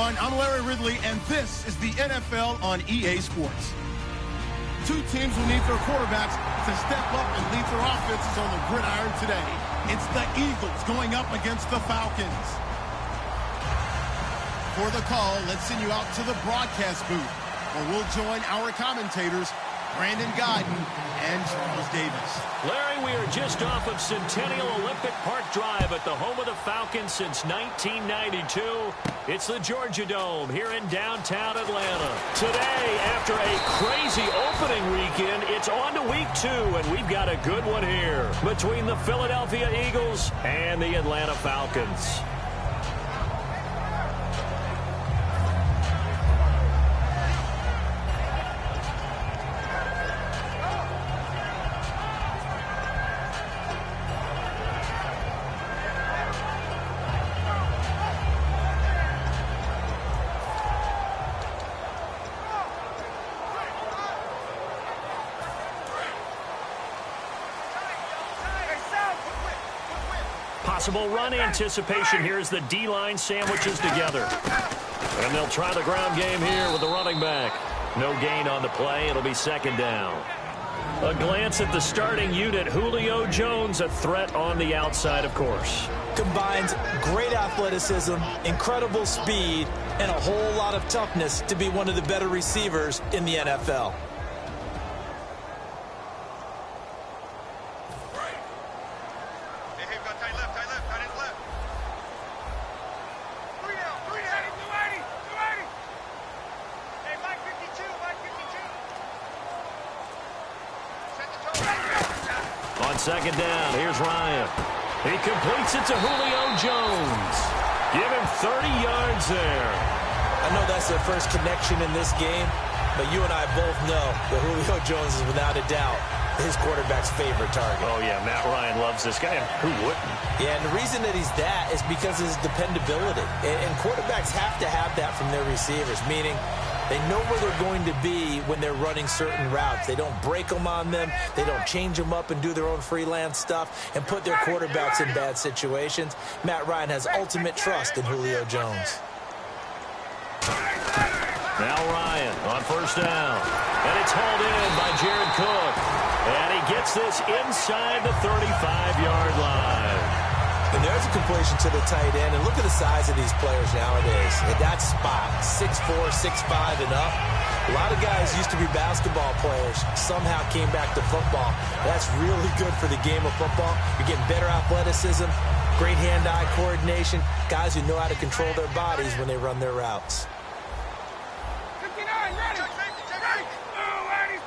everyone. I'm Larry Ridley, and this is the NFL on EA Sports. Two teams will need their quarterbacks to step up and lead their offenses on the gridiron today. It's the Eagles going up against the Falcons. For the call, let's send you out to the broadcast booth, where we'll join our commentators, Brandon Godden and Charles Davis. Larry, we are just off of Centennial Olympic Park Drive at the home of the Falcons since 1992. It's the Georgia Dome here in downtown Atlanta. Today, after a crazy opening weekend, it's on to week 2, and we've got a good one here between the Philadelphia Eagles and the Atlanta Falcons. Possible run anticipation here as the D-line sandwiches together. And they'll try the ground game here with the running back. No gain on the play. It'll be second down. A glance at the starting unit. Julio Jones, a threat on the outside, of course. Combines great athleticism, incredible speed, and a whole lot of toughness to be one of the better receivers in the NFL. Second down, here's Ryan. He completes it to Julio Jones. Give him 30 yards there. I know that's their first connection in this game, but you and I both know that Julio Jones is without a doubt his quarterback's favorite target. Oh, yeah, Matt Ryan loves this guy. Who wouldn't? Yeah, and the reason that he's that is because of his dependability. And quarterbacks have to have that from their receivers, meaning they know where they're going to be when they're running certain routes. They don't break them on them. They don't change them up and do their own freelance stuff and put their quarterbacks in bad situations. Matt Ryan has ultimate trust in Julio Jones. Now Ryan on first down. And it's hauled in by Jared Cook. And he gets this inside the 35-yard line. And there's a completion to the tight end. And look at the size of these players nowadays. At that spot, 6'4", 6'5", and up. A lot of guys used to be basketball players. Somehow came back to football. That's really good for the game of football. You're getting better athleticism, great hand-eye coordination, guys who know how to control their bodies when they run their routes. 59, ready. Ready. Oh, ready.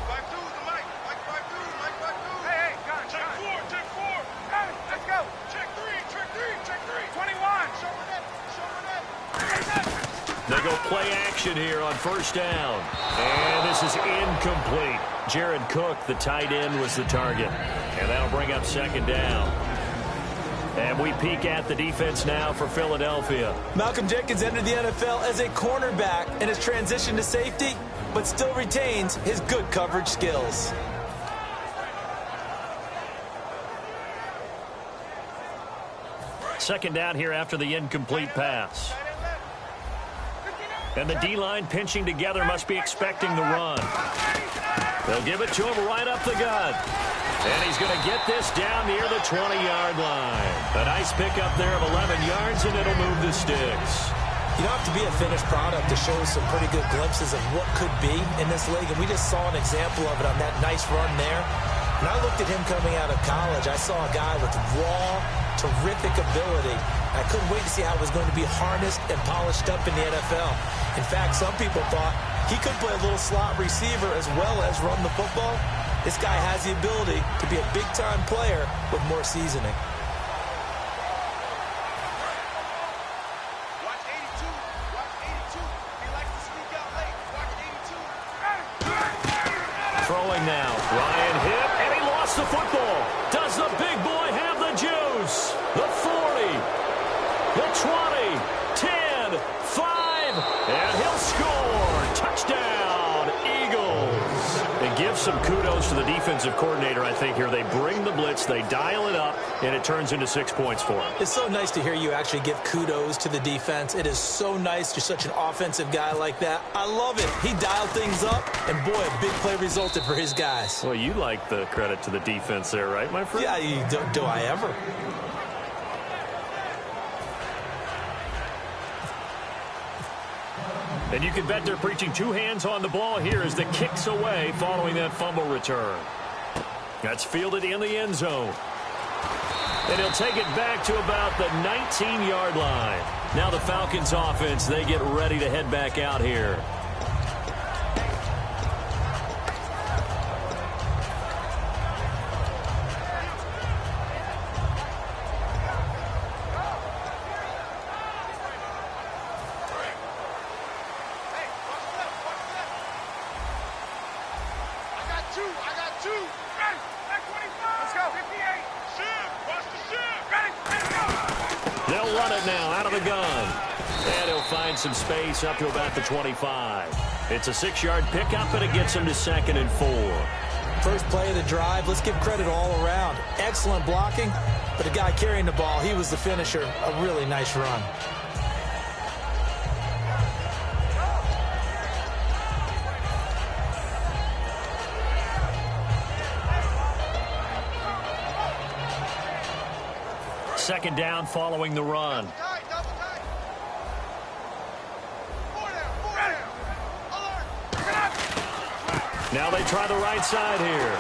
5-2 is the mic. Mike 5-2. Mike 5-2. Hey, gun. Check 4. Check 4. Ready. Let's go. Check 3. Check 3. Check 3. 21. Shoulder net. Shoulder net. They go play action here on first down. And this is incomplete. Jared Cook, the tight end, was the target. And that'll bring up second down. And we peek at the defense now for Philadelphia. Malcolm Jenkins entered the NFL as a cornerback and has transitioned to safety, but still retains his good coverage skills. Second down here after the incomplete pass. And the D-line pinching together must be expecting the run. They'll give it to him right up the gut. And he's going to get this down near the 20-yard line. A nice pickup there of 11 yards, and it'll move the sticks. You don't have to be a finished product to show some pretty good glimpses of what could be in this league, and we just saw an example of it on that nice run there. When I looked at him coming out of college, I saw a guy with raw, terrific ability. I couldn't wait to see how it was going to be harnessed and polished up in the NFL. In fact, some people thought he could play a little slot receiver as well as run the football. This guy has the ability to be a big-time player with more seasoning. Watch 82. Watch 82. He likes to sneak out late. Watch 82. Throwing now. Ryan hit, and he lost the football. Does the big boy have the juice? The 40, the 20, 10, 5, and he'll score. Touchdown, Eagles. It gives some kudos to the defensive coordinator, I think, here. They bring the blitz, they dial it up, and it turns into 6 points for them. It's so nice to hear you actually give kudos to the defense. It is so nice. You're such an offensive guy like that. I love it. He dialed things up, and boy, a big play resulted for his guys. Well, you like the credit to the defense there, right, my friend? Yeah, do I ever? And you can bet they're preaching two hands on the ball here as the kick's away following that fumble return. That's fielded in the end zone. And he'll take it back to about the 19-yard line. Now the Falcons offense, they get ready to head back out here. They'll run it now out of the gun. And he'll find some space up to about the 25. It's a 6-yard pickup, and it gets him to 2nd and 4. First play of the drive, let's give credit all around. Excellent blocking, but the guy carrying the ball, he was the finisher. A really nice run. Second down following the run. Now they try the right side here.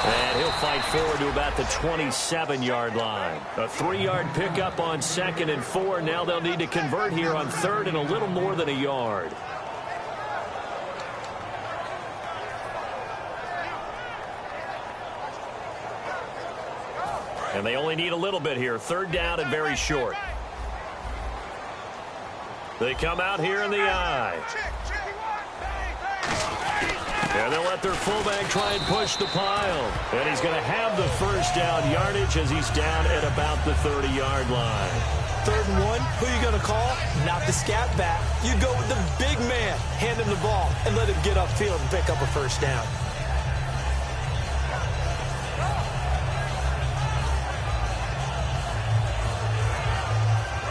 And he'll fight forward to about the 27-yard line. A 3-yard pickup on 2nd and 4. Now they'll need to convert here on 3rd and a little more than a yard. And they only need a little bit here. 3rd down and very short. They come out here in the I. And they'll let their fullback try and push the pile. And he's going to have the first down yardage as he's down at about the 30-yard line. 3rd and 1, who are you going to call? Not the scat back. You go with the big man. Hand him the ball and let him get upfield and pick up a first down.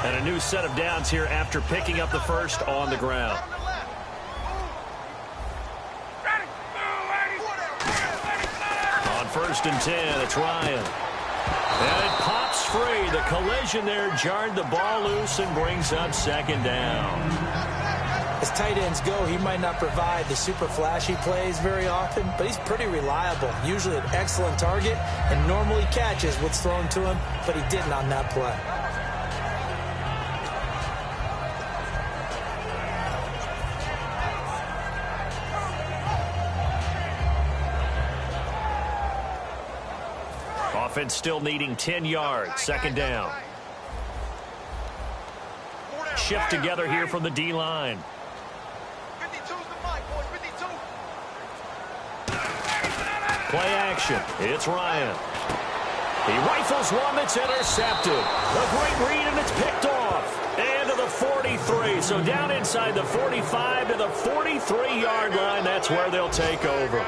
And a new set of downs here after picking up the first on the ground. On 1st and 10, it's Ryan. And it pops free. The collision there jarred the ball loose and brings up 2nd down. As tight ends go, he might not provide the super flashy plays very often, but he's pretty reliable. Usually an excellent target and normally catches what's thrown to him, but he didn't on that play. Offense still needing 10 yards. 2nd down. Shift together here from the D-line. Play action. It's Ryan. He rifles one that's intercepted. A great read, and it's picked off. And to the 43. So down inside the 45 to the 43-yard line. That's where they'll take over.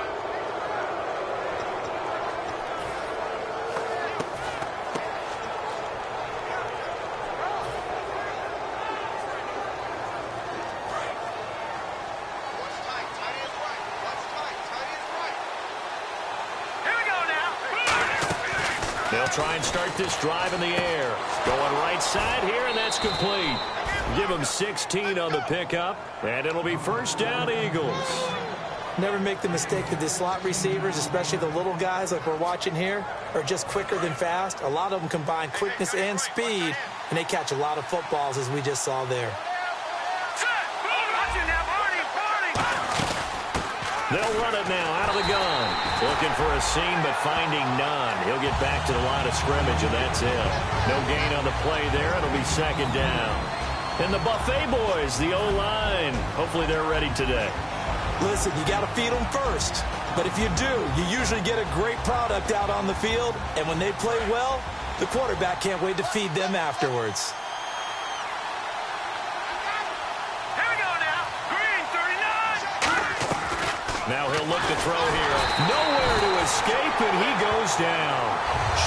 They'll try and start this drive in the air. Going right side here, and that's complete. Give them 16 on the pickup, and it'll be first down, Eagles. Never make the mistake that the slot receivers, especially the little guys like we're watching here, are just quicker than fast. A lot of them combine quickness and speed, and they catch a lot of footballs, as we just saw there. They'll run it now out of the gun. Looking for a seam, but finding none. He'll get back to the line of scrimmage, and that's it. No gain on the play there. It'll be 2nd down. And the Buffet boys, the O-line, hopefully they're ready today. Listen, you got to feed them first. But if you do, you usually get a great product out on the field. And when they play well, the quarterback can't wait to feed them afterwards. Now he'll look to throw here. Nowhere to escape, and he goes down.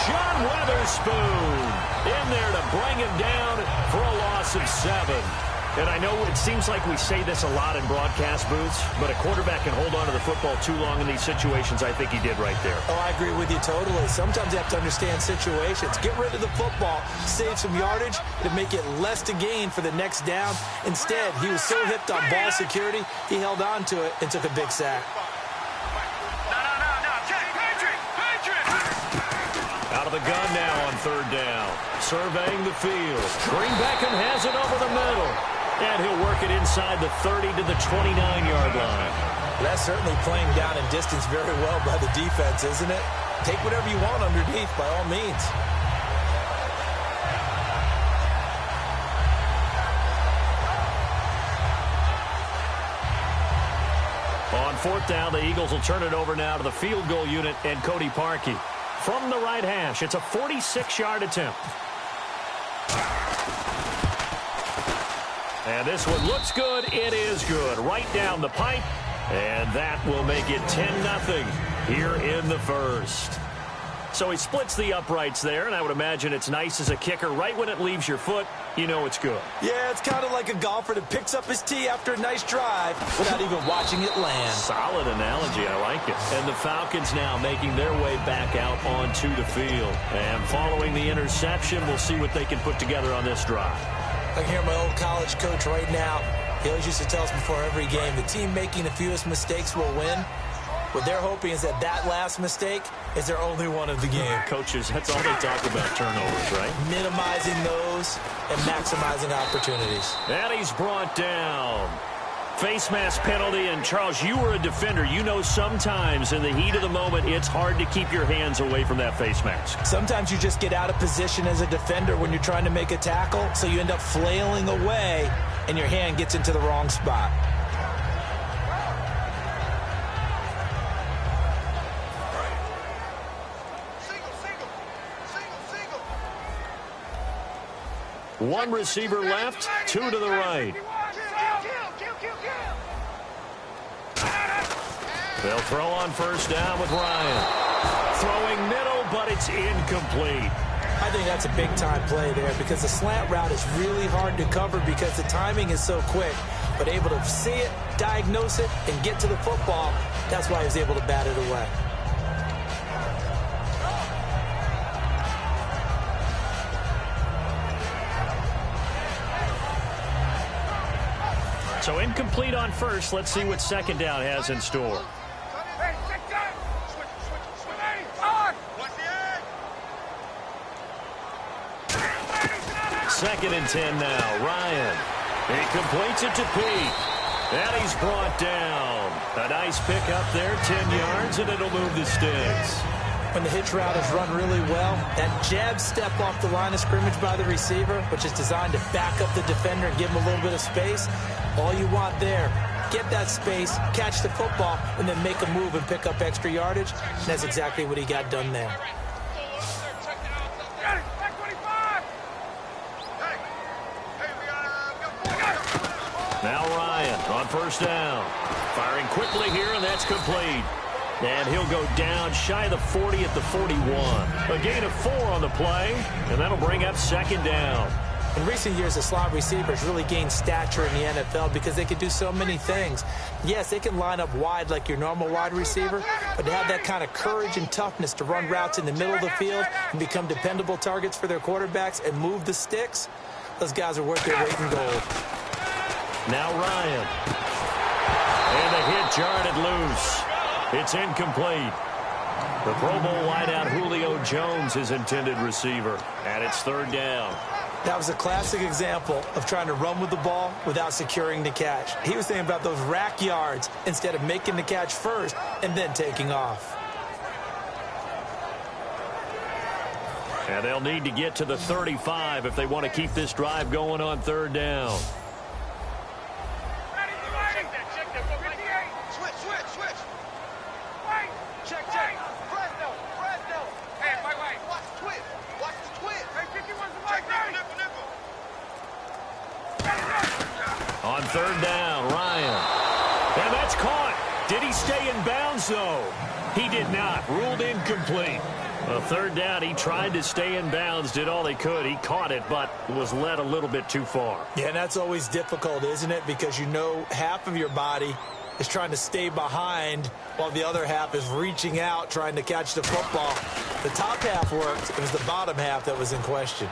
Sean Weatherspoon in there to bring him down for a loss of 7. And I know it seems like we say this a lot in broadcast booths, but a quarterback can hold on to the football too long in these situations. I think he did right there. Oh, I agree with you totally. Sometimes you have to understand situations. Get rid of the football, save some yardage to make it less to gain for the next down. Instead, he was so hipped on ball security, he held on to it and took a big sack. Out of the gun now on 3rd down. Surveying the field. Green Beckham has it over the middle. And he'll work it inside the 30 to the 29-yard line. That's certainly playing down in distance very well by the defense, isn't it? Take whatever you want underneath, by all means. On 4th down, the Eagles will turn it over now to the field goal unit and Cody Parkey. From the right hash, it's a 46-yard attempt. And this one looks good. It is good. Right down the pipe. And that will make it 10-0 here in the first. So he splits the uprights there, and I would imagine it's nice as a kicker. Right when it leaves your foot, you know it's good. Yeah, it's kind of like a golfer that picks up his tee after a nice drive without even watching it land. Solid analogy. I like it. And the Falcons now making their way back out onto the field. And following the interception, we'll see what they can put together on this drive. I can hear my old college coach right now. He always used to tell us before every game, the team making the fewest mistakes will win. What they're hoping is that that last mistake is their only one of the game. Coaches, that's all they talk about, turnovers, right? Minimizing those and maximizing opportunities. And he's brought down. Face mask penalty, and Charles, you were a defender. You know sometimes in the heat of the moment, it's hard to keep your hands away from that face mask. Sometimes you just get out of position as a defender when you're trying to make a tackle, so you end up flailing away, and your hand gets into the wrong spot. One receiver left, 2 to the right. They'll throw on 1st down with Ryan. Throwing middle, but it's incomplete. I think that's a big-time play there because the slant route is really hard to cover because the timing is so quick. But able to see it, diagnose it, and get to the football, that's why he was able to bat it away. So incomplete on 1st. Let's see what 2nd down has in store. Second and 10 now. Ryan. He completes it to Pete. And he's brought down. A nice pick up there, 10 yards, and it'll move the sticks. When the hitch route is run really well, that jab step off the line of scrimmage by the receiver, which is designed to back up the defender and give him a little bit of space, all you want there, get that space, catch the football, and then make a move and pick up extra yardage. And that's exactly what he got done there. Now Ryan on 1st down. Firing quickly here, and that's complete. And he'll go down shy of the 40 at the 41. A gain of 4 on the play, and that'll bring up 2nd down. In recent years, the slot receivers really gained stature in the NFL because they can do so many things. Yes, they can line up wide like your normal wide receiver, but to have that kind of courage and toughness to run routes in the middle of the field and become dependable targets for their quarterbacks and move the sticks, those guys are worth their weight in gold. Now Ryan. And the hit jarred it loose. It's incomplete. The Pro Bowl wideout Julio Jones, his intended receiver. And it's 3rd down. That was a classic example of trying to run with the ball without securing the catch. He was thinking about those rack yards instead of making the catch first and then taking off. And they'll need to get to the 35 if they want to keep this drive going on 3rd down. On 3rd down, Ryan. And that's caught. Did he stay in bounds, though? He did not. Ruled incomplete. A third down, he tried to stay in bounds, did all he could. He caught it, but was led a little bit too far. Yeah, and that's always difficult, isn't it? Because you know half of your body is trying to stay behind while the other half is reaching out, trying to catch the football. The top half worked. It was the bottom half that was in question.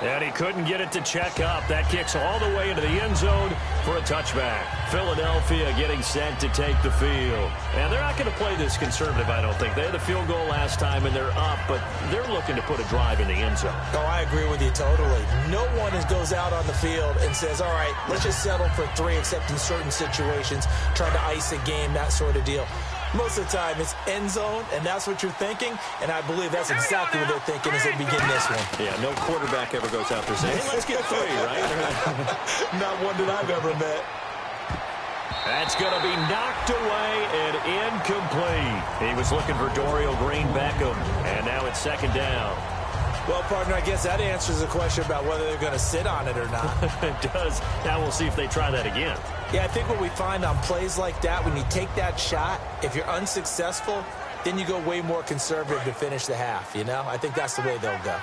And he couldn't get it to check up. That kicks all the way into the end zone for a touchback. Philadelphia getting set to take the field. And they're not going to play this conservative, I don't think. They had the field goal last time, and they're up, but they're looking to put a drive in the end zone. Oh, I agree with you totally. No one goes out on the field and says, all right, let's just settle for 3, except in certain situations, trying to ice a game, that sort of deal. Most of the time, it's end zone, and that's what you're thinking, and I believe that's exactly what they're thinking as they begin this one. Yeah, no quarterback ever goes out there saying, hey, let's get 3, right? Not one that I've ever met. That's going to be knocked away and incomplete. He was looking for Dorial Green-Beckham, and now it's second down. Well, partner, I guess that answers the question about whether they're going to sit on it or not. It does. Now we'll see if they try that again. Yeah, I think what we find on plays like that, when you take that shot, if you're unsuccessful, then you go way more conservative to finish the half, you know? I think that's the way they'll go.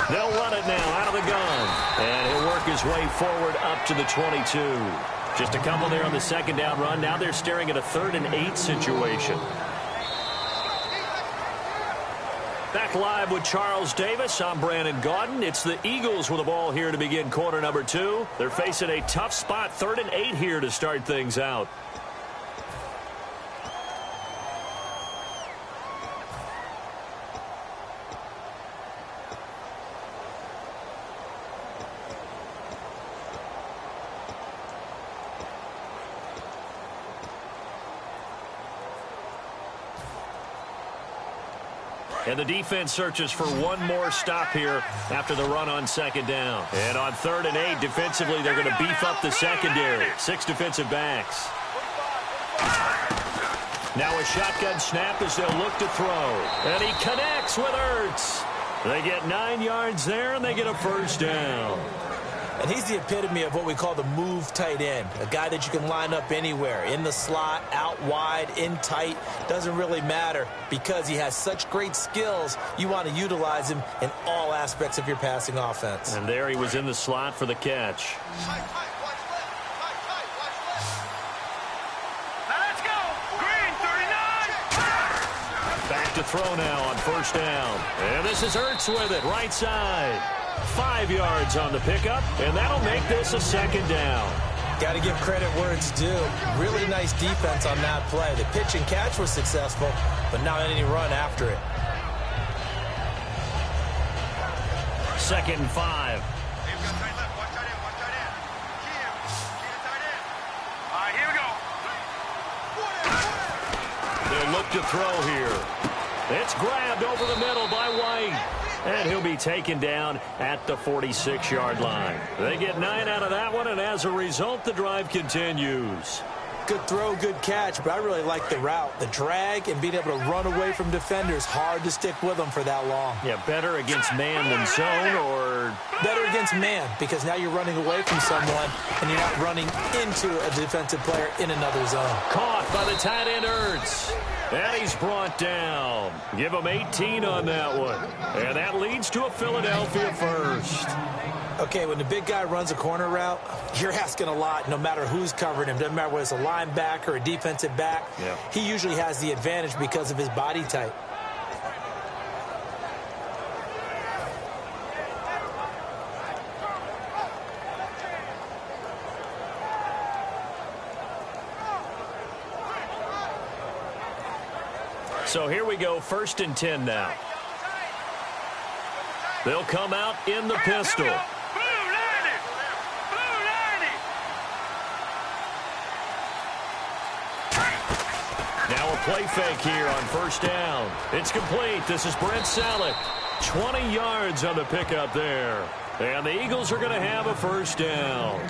They'll run it now out of the gun. And he'll work his way forward up to the 22. Just a couple there on the second down run. Now they're staring at a 3rd and 8 situation. Back live with Charles Davis. I'm Brandon Gaudin. It's the Eagles with the ball here to begin quarter number 2. They're facing a tough spot, 3rd and 8 here to start things out. And the defense searches for one more stop here after the run on second down. And on 3rd and 8, defensively, they're going to beef up the secondary. 6 defensive backs. Now a shotgun snap as they'll look to throw. And he connects with Ertz. They get 9 yards there, and they get a first down. And he's the epitome of what we call the move tight end, a guy that you can line up anywhere, in the slot, out wide, in tight, doesn't really matter because he has such great skills. You want to utilize him in all aspects of your passing offense. And there he was in the slot for the catch. Now let's go. Green, 39. Back to throw now on first down. And this is Ertz with it, right side. 5 yards on the pickup, and that'll make this a second down. Got to give credit where it's due. Really nice defense on that play. The pitch and catch was successful, but not any run after it. 2nd and 5. They've got tight left. Watch tight end. Watch tight end. Cam tight end. All right, here we go. They'll look to throw here. It's grabbed over the middle by White. And he'll be taken down at the 46-yard line. They get 9 out of that one, and as a result, the drive continues. Good throw, good catch, but I really like the route. The drag and being able to run away from defenders, hard to stick with them for that long. Yeah, better against man than zone, or better against man, because now you're running away from someone, and you're not running into a defensive player in another zone. Caught by the tight end, Ertz. And he's brought down. Give him 18 on that one. And that leads to a Philadelphia first. Okay, when the big guy runs a corner route, you're asking a lot no matter who's covering him. Doesn't matter whether it's a linebacker or a defensive back. Yeah. He usually has the advantage because of his body type. So here we go, 1st and 10 now. They'll come out in the pistol. Now Now a play fake here on first down. It's complete. This is Brent Salek. 20 yards on the pickup there. And the Eagles are going to have a first down.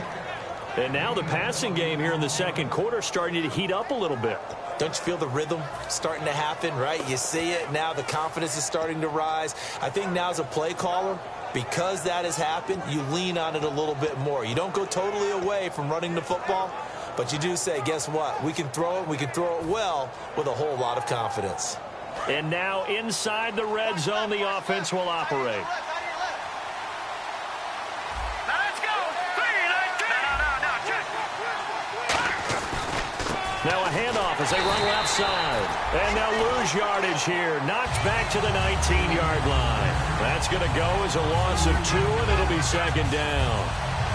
And now the passing game here in the second quarter starting to heat up a little bit. Don't you feel the rhythm starting to happen, right? You see it. Now the confidence is starting to rise. I think now as a play caller, Because that has happened, you lean on it a little bit more. You don't go totally away from running the football, but you do say, guess what? We can throw it well with a whole lot of confidence. And now inside the red zone, the offense will operate. Now a handoff as they run left side. And now lose yardage here. Knocked back to the 19-yard line. That's going to go as a loss of 2, and it'll be second down.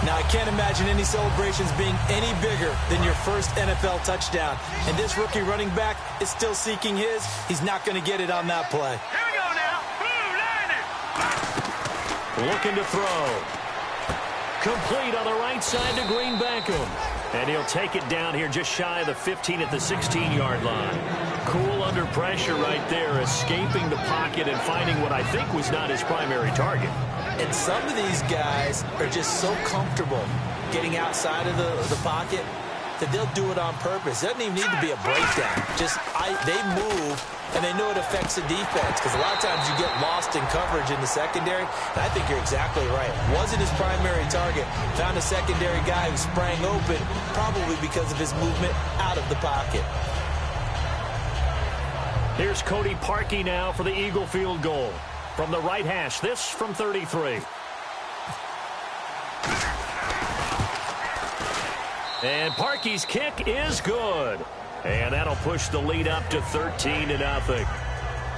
Now, I can't imagine any celebrations being any bigger than your first NFL touchdown. And this rookie running back is still seeking his. He's not going to get it on that play. Here we go now. Boom, Looking to throw. Complete on the right side to Green Beckham. And he'll take it down here just shy of the 15 at the 16-yard line. Cool under pressure right there, escaping the pocket and finding what I think was not his primary target. And some of these guys are just so comfortable getting outside of the pocket that they'll do it on purpose. It doesn't even need to be a breakdown. They move, and they know it affects the defense, because a lot of times you get lost in coverage in the secondary, and I think you're exactly right. Wasn't his primary target. Found a secondary guy who sprang open, probably because of his movement out of the pocket. Here's Cody Parkey now for the Eagle field goal. From the right hash, this from 33. And Parkey's kick is good. And that'll push the lead up to 13-0.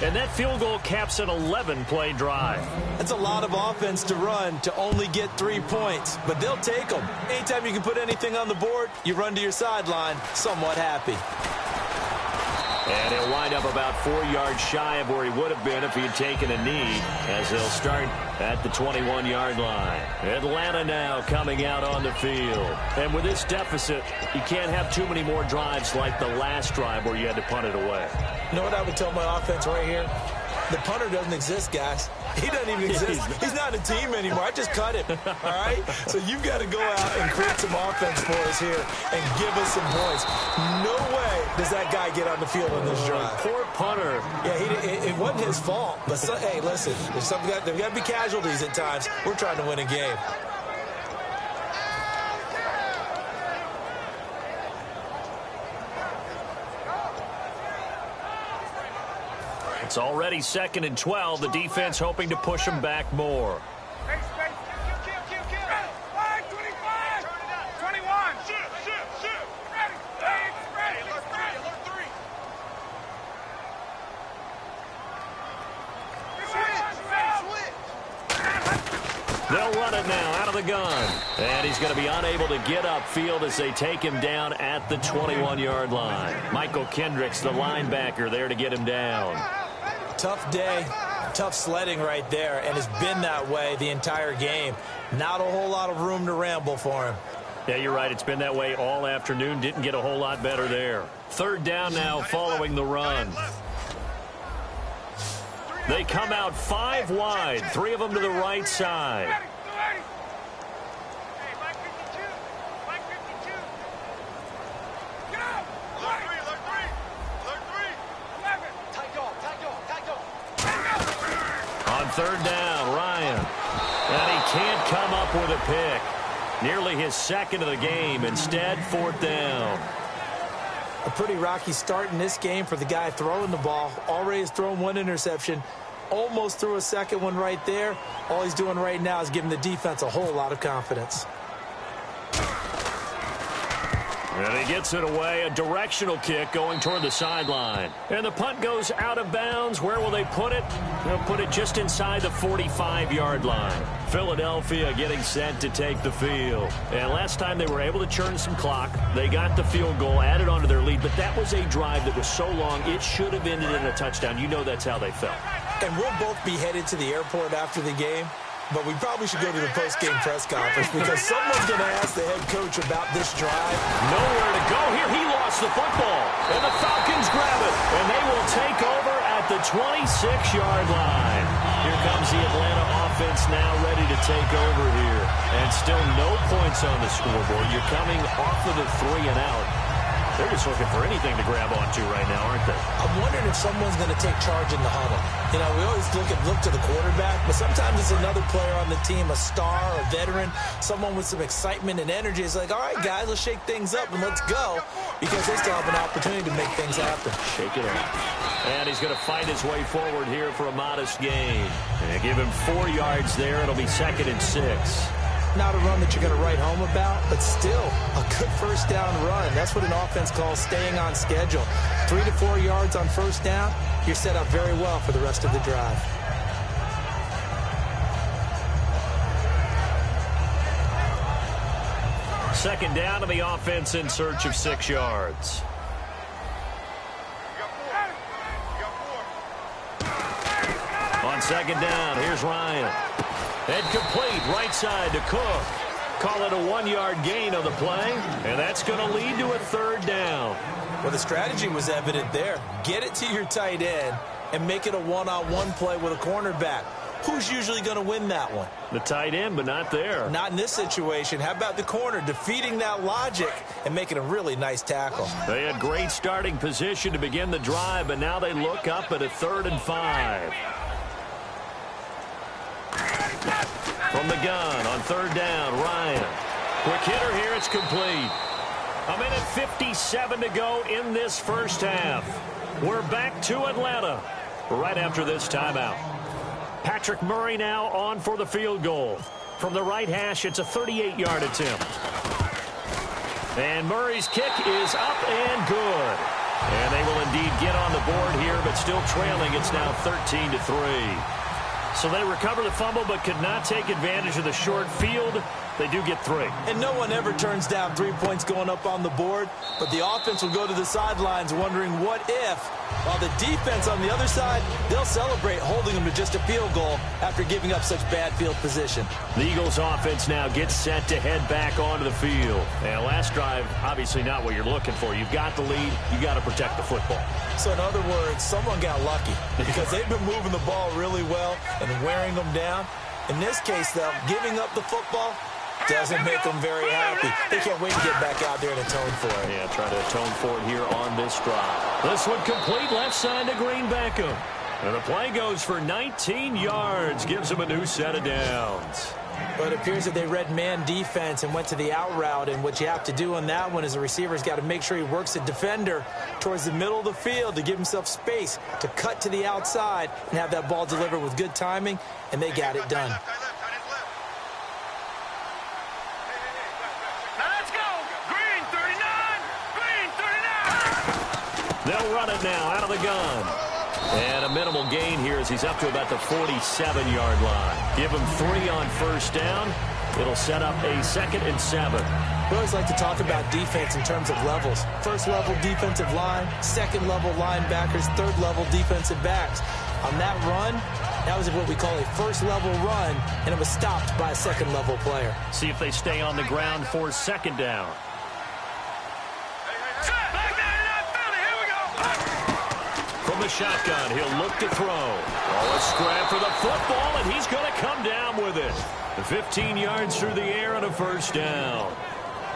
And that field goal caps an 11-play drive. That's a lot of offense to run to only get 3 points, but they'll take them. Anytime you can put anything on the board, you run to your sideline somewhat happy. And he'll wind up about 4 yards shy of where he would have been if he had taken a knee, as they'll start at the 21-yard line. Atlanta now coming out on the field. And with this deficit, you can't have too many more drives like the last drive where you had to punt it away. You know what I would tell my offense right here? The punter doesn't exist, guys. He doesn't even exist. He's not a team anymore. I just cut him, all right? So you've got to go out and create some offense for us here and give us some points. No way does that guy get on the field on this drive. Poor punter. Yeah, it wasn't his fault. But, hey, listen, there's got to be casualties at times. We're trying to win a game. It's already 2nd and 12. The defense hoping to push them back more. Hey, space. Kill. 5, 25. 21. Shoot. Ready. Alert 3. They'll run it now out of the gun. And he's going to be unable to get upfield as they take him down at the 21-yard line. Michael Kendricks, the linebacker, there to get him down. Tough day, tough sledding right there, and it's been that way the entire game. Not a whole lot of room to ramble for him. Yeah, you're right. It's been that way all afternoon. Didn't get a whole lot better there. 3rd down now following the run. They come out 5 wide, 3 of them to the right side. Hey, Mike 52. Get up. Alert 3. 11. Tight dog. On 3rd down, Ryan. And he can't come up with a pick. Nearly his 2nd of the game. Instead, 4th down. A pretty rocky start in this game for the guy throwing the ball. Already has thrown 1 interception. Almost threw a 2nd one right there. All he's doing right now is giving the defense a whole lot of confidence. And he gets it away, a directional kick going toward the sideline. And the punt goes out of bounds. Where will they put it? They'll put it just inside the 45-yard line. Philadelphia getting set to take the field. And last time they were able to churn some clock. They got the field goal, added on to their lead. But that was a drive that was so long, it should have ended in a touchdown. You know that's how they felt. And we'll both be headed to the airport after the game. But we probably should go to the post-game press conference because someone's going to ask the head coach about this drive. Nowhere to go here. He lost the football. And the Falcons grab it. And they will take over at the 26-yard line. Here comes the Atlanta offense now ready to take over here. And still no points on the scoreboard. You're coming off of the 3 and out. They're just looking for anything to grab onto right now, aren't they? I'm wondering if someone's going to take charge in the huddle. You know, we always look to the quarterback, but sometimes it's another player on the team, a star, a veteran, someone with some excitement and energy. It's like, all right, guys, let's shake things up and let's go, because they still have an opportunity to make things happen. Shake it up. And he's going to fight his way forward here for a modest gain. And give him 4 yards there. It'll be 2nd and 6. Not a run that you're going to write home about, but still a good first down run. That's what an offense calls staying on schedule. 3 to 4 yards on first down, you're set up very well for the rest of the drive. Second down to the offense in search of 6 yards. On second down, here's Ryan. And complete right side to Cook. Call it a 1-yard gain on the play, and that's going to lead to a 3rd down. Well, the strategy was evident there. Get it to your tight end and make it a one-on-one play with a cornerback. Who's usually going to win that one? The tight end, but not there. Not in this situation. How about the corner defeating that logic and making a really nice tackle? They had great starting position to begin the drive, but now they look up at a 3rd and 5. From the gun on 3rd down, Ryan. Quick hitter here, it's complete. A minute 57 to go in this first half. We're back to Atlanta right after this timeout. Patrick Murray now on for the field goal. From the right hash, it's a 38-yard attempt. And Murray's kick is up and good. And they will indeed get on the board here, but still trailing. It's now 13-3. So they recover the fumble but could not take advantage of the short field. They do get 3. And no one ever turns down 3 points going up on the board, but the offense will go to the sidelines wondering what if, while the defense on the other side, they'll celebrate holding them to just a field goal after giving up such bad field position. The Eagles offense now gets set to head back onto the field. And last drive, obviously not what you're looking for. You've got the lead. You've got to protect the football. So in other words, someone got lucky because they've been moving the ball really well and wearing them down. In this case, though, giving up the football doesn't make them very happy. They can't wait to get back out there and atone for it. Yeah, try to atone for it here on this drive. This one complete left side to Green Beckham. And the play goes for 19 yards. Gives him a new set of downs. But it appears that they read man defense and went to the out route. And what you have to do on that one is the receiver's got to make sure he works the defender towards the middle of the field to give himself space to cut to the outside and have that ball delivered with good timing. And they got it done. They'll run it now out of the gun. And a minimal gain here as he's up to about the 47-yard line. Give him 3 on first down. It'll set up a 2nd and 7. We always like to talk about defense in terms of levels. First level defensive line, second level linebackers, third level defensive backs. On that run, that was what we call a first level run, and it was stopped by a second level player. See if they stay on the ground for 2nd down. From the shotgun, he'll look to throw. Oh, a scrap for the football, and he's going to come down with it. 15 yards through the air and a first down.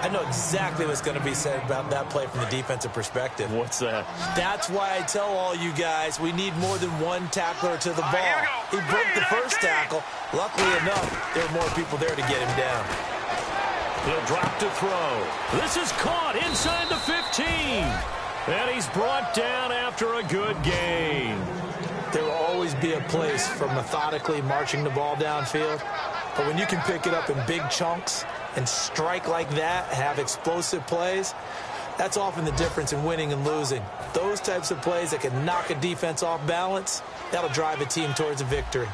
I know exactly what's going to be said about that play from the defensive perspective. What's that? That's why I tell all you guys we need more than one tackler to the ball. He broke the first tackle. Luckily enough, there were more people there to get him down. He'll drop to throw. This is caught inside the 15. And he's brought down after a good gain. There will always be a place for methodically marching the ball downfield. But when you can pick it up in big chunks and strike like that, have explosive plays, that's often the difference in winning and losing. Those types of plays that can knock a defense off balance, that'll drive a team towards a victory.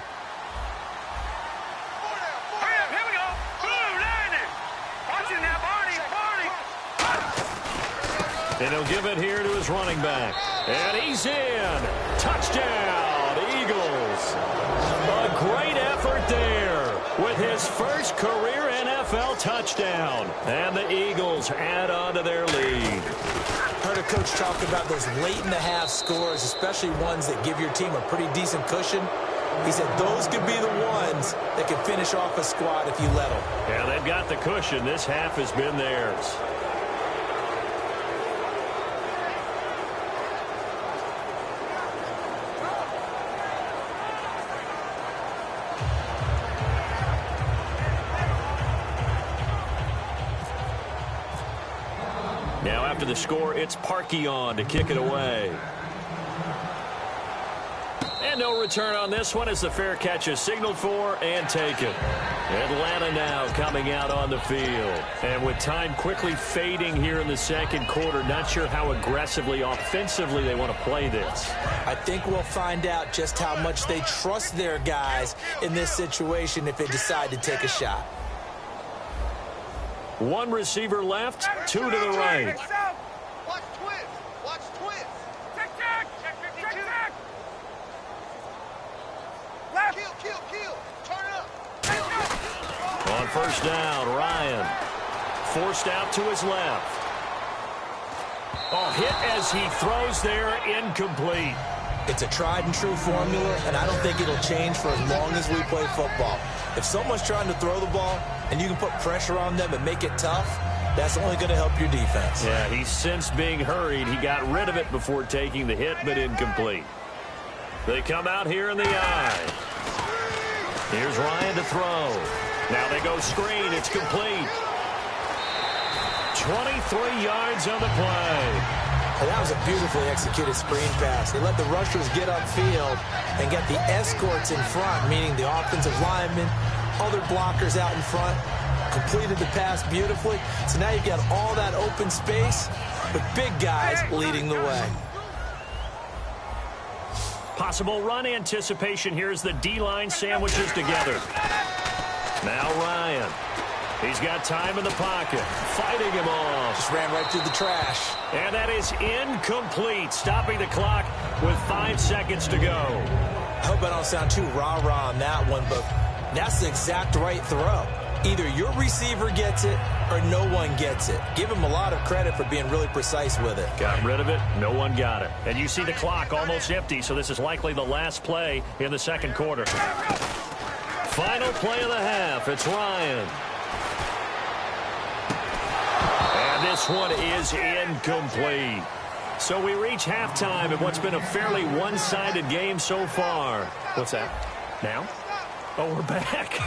And he'll give it here to his running back. And he's in. Touchdown, Eagles. A great effort there with his first career NFL touchdown. And the Eagles add on to their lead. Heard a coach talk about those late-in-the-half scores, especially ones that give your team a pretty decent cushion. He said those could be the ones that can finish off a squad if you let them. Yeah, they've got the cushion. This half has been theirs. Now after the score, it's Parkey on to kick it away. And no return on this one as the fair catch is signaled for and taken. Atlanta now coming out on the field. And with time quickly fading here in the second quarter, not sure how aggressively, offensively they want to play this. I think we'll find out just how much they trust their guys in this situation if they decide to take a shot. One receiver left, two to the right. Watch twist. Watch twist. Check. Check. Left. Kill. Turn it up. On first down, Ryan. Forced out to his left. Oh, hit as he throws there, incomplete. It's a tried and true formula, and I don't think it'll change for as long as we play football. If someone's trying to throw the ball and you can put pressure on them and make it tough, that's only going to help your defense. Yeah, he's since being hurried. He got rid of it before taking the hit, but incomplete. They come out here in the eye. Here's Ryan to throw. Now they go screen. It's complete. 23 yards on the play. And that was a beautifully executed screen pass. They let the rushers get upfield and get the escorts in front, meaning the offensive linemen, other blockers out in front, completed the pass beautifully. So now you've got all that open space with big guys leading the way. Possible run anticipation here as the D-line sandwiches together. Now Ryan. He's got time in the pocket. Fighting him off. Just ran right through the trash. And that is incomplete. Stopping the clock with 5 seconds to go. I hope I don't sound too rah-rah on that one, but that's the exact right throw. Either your receiver gets it or no one gets it. Give him a lot of credit for being really precise with it. Got rid of it. No one got it. And you see the clock almost empty, so this is likely the last play in the second quarter. Final play of the half. It's Ryan. This one is incomplete. So we reach halftime in what's been a fairly one-sided game so far. What's that? Now? Oh, we're back.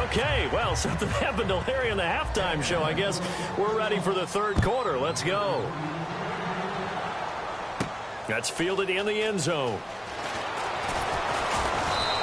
Okay, well, something happened to Larry in the halftime show. I guess we're ready for the third quarter. Let's go. That's fielded in the end zone.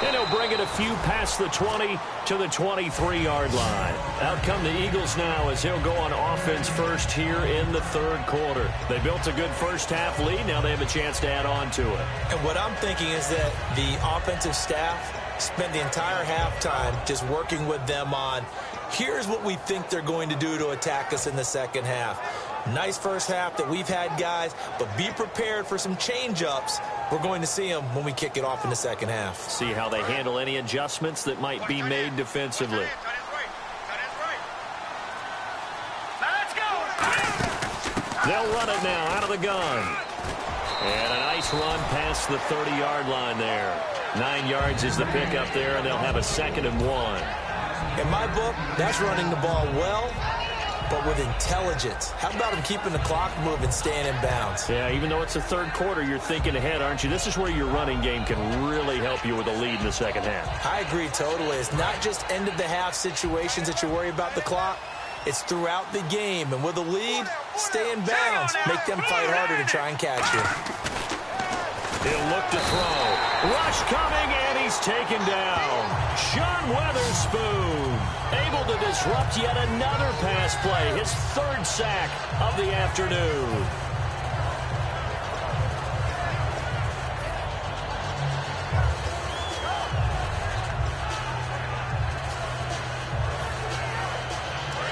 And he'll bring it a few past the 20 to the 23-yard line. Out come the Eagles now as he'll go on offense first here in the third quarter. They built a good first-half lead. Now they have a chance to add on to it. And what I'm thinking is that the offensive staff spent the entire halftime just working with them on, here's what we think they're going to do to attack us in the second half. Nice first half that we've had, guys, but be prepared for some change-ups. We're going to see them when we kick it off in the second half. See how they handle any adjustments that might be made defensively. They'll run it now out of the gun. And a nice run past the 30-yard line there. 9 yards is the pickup there, and they'll have a 2nd and 1. In my book, that's running the ball well, but with intelligence. How about him keeping the clock moving, staying in bounds? Yeah, even though it's the third quarter, you're thinking ahead, aren't you? This is where your running game can really help you with a lead in the second half. I agree totally. It's not just end-of-the-half situations that you worry about the clock. It's throughout the game. And with a lead, stay in bounds. Make them fight harder to try and catch you. He'll look to throw. Rush coming, and he's taken down. Sean Weatherspoon able to disrupt yet another pass play. His 3rd sack of the afternoon.